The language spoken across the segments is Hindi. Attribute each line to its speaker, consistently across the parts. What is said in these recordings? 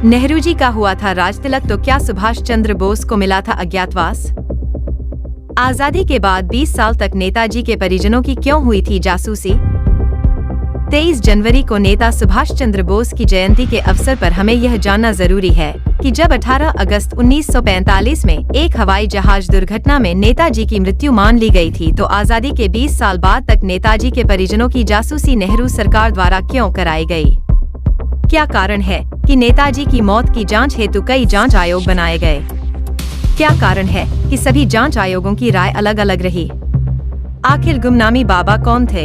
Speaker 1: नेहरू जी का हुआ था राजतिलक, तो क्या सुभाष चंद्र बोस को मिला था अज्ञातवास? आजादी के बाद 20 साल तक नेताजी के परिजनों की क्यों हुई थी जासूसी? 23 जनवरी को नेता सुभाष चंद्र बोस की जयंती के अवसर पर हमें यह जानना जरूरी है कि जब 18 अगस्त 1945 में एक हवाई जहाज दुर्घटना में नेताजी की मृत्यु मान ली गई थी, तो आजादी के 20 साल बाद तक नेताजी के परिजनों की जासूसी नेहरू सरकार द्वारा क्यों कराई गई? क्या कारण है कि नेताजी की मौत की जांच हेतु कई जांच आयोग बनाए गए? क्या कारण है कि सभी जांच आयोगों की राय अलग अलग रही? आखिर गुमनामी बाबा कौन थे?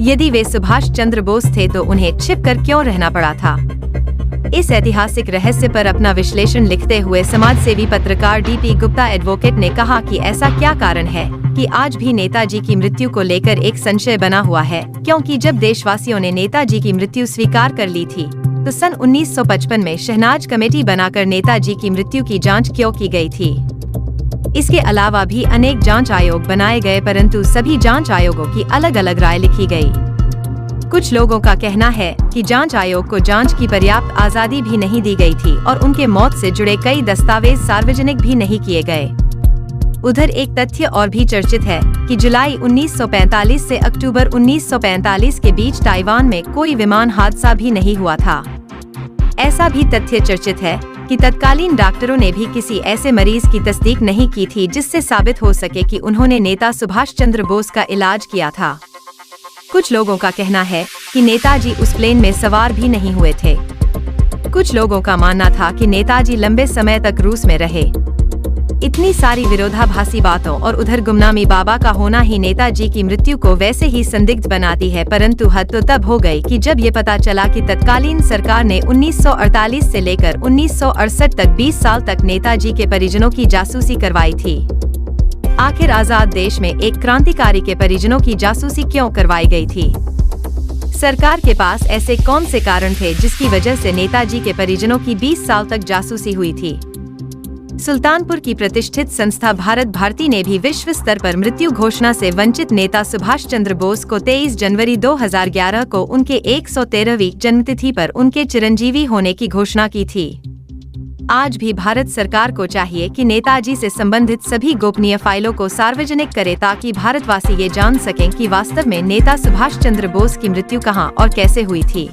Speaker 1: यदि वे सुभाष चंद्र बोस थे तो उन्हें छिपकर क्यों रहना पड़ा था? इस ऐतिहासिक रहस्य पर अपना विश्लेषण लिखते हुए समाजसेवी पत्रकार डीपी गुप्ता एडवोकेट ने कहा कि ऐसा क्या कारण है कि आज भी नेताजी की मृत्यु को लेकर एक संशय बना हुआ है, क्योंकि जब देशवासियों ने नेताजी की मृत्यु स्वीकार कर ली थी तो सन 1955 में शहनाज कमेटी बनाकर नेताजी की मृत्यु की जांच क्यों की गई थी? इसके अलावा भी अनेक जांच आयोग बनाए गए, परंतु सभी जांच आयोगों की अलग अलग राय लिखी गई। कुछ लोगों का कहना है कि जांच आयोग को जांच की पर्याप्त आजादी भी नहीं दी गई थी और उनके मौत से जुड़े कई दस्तावेज सार्वजनिक भी नहीं किए गए। उधर एक तथ्य और भी चर्चित है कि जुलाई 1945 से अक्टूबर 1945 के बीच ताइवान में कोई विमान हादसा भी नहीं हुआ था। ऐसा भी तथ्य चर्चित है कि तत्कालीन डॉक्टरों ने भी किसी ऐसे मरीज की तस्दीक नहीं की थी जिससे साबित हो सके कि उन्होंने नेता सुभाष चंद्र बोस का इलाज किया था। कुछ लोगों का कहना है कि नेताजी उस प्लेन में सवार भी नहीं हुए थे। कुछ लोगों का मानना था कि नेताजी लंबे समय तक रूस में रहे। इतनी सारी विरोधाभासी बातों और उधर गुमनामी बाबा का होना ही नेताजी की मृत्यु को वैसे ही संदिग्ध बनाती है, परंतु हद तो तब हो गई कि जब ये पता चला कि तत्कालीन सरकार ने 1948 से लेकर 1968 तक 20 साल तक नेताजी के परिजनों की जासूसी करवाई थी। आखिर आजाद देश में एक क्रांतिकारी के परिजनों की जासूसी क्यों करवाई गई थी? सरकार के पास ऐसे कौन से कारण थे जिसकी वजह से नेताजी के परिजनों की 20 साल तक जासूसी हुई थी? सुल्तानपुर की प्रतिष्ठित संस्था भारत भारती ने भी विश्व स्तर पर मृत्यु घोषणा से वंचित नेता सुभाष चंद्र बोस को 23 जनवरी 2011 को उनके 113वीं जन्मतिथि पर उनके चिरंजीवी होने की घोषणा की थी। आज भी भारत सरकार को चाहिए कि नेताजी से संबंधित सभी गोपनीय फाइलों को सार्वजनिक करे ताकि भारतवासी ये जान सकें कि वास्तव में नेता सुभाष चंद्र बोस की मृत्यु कहां और कैसे हुई थी।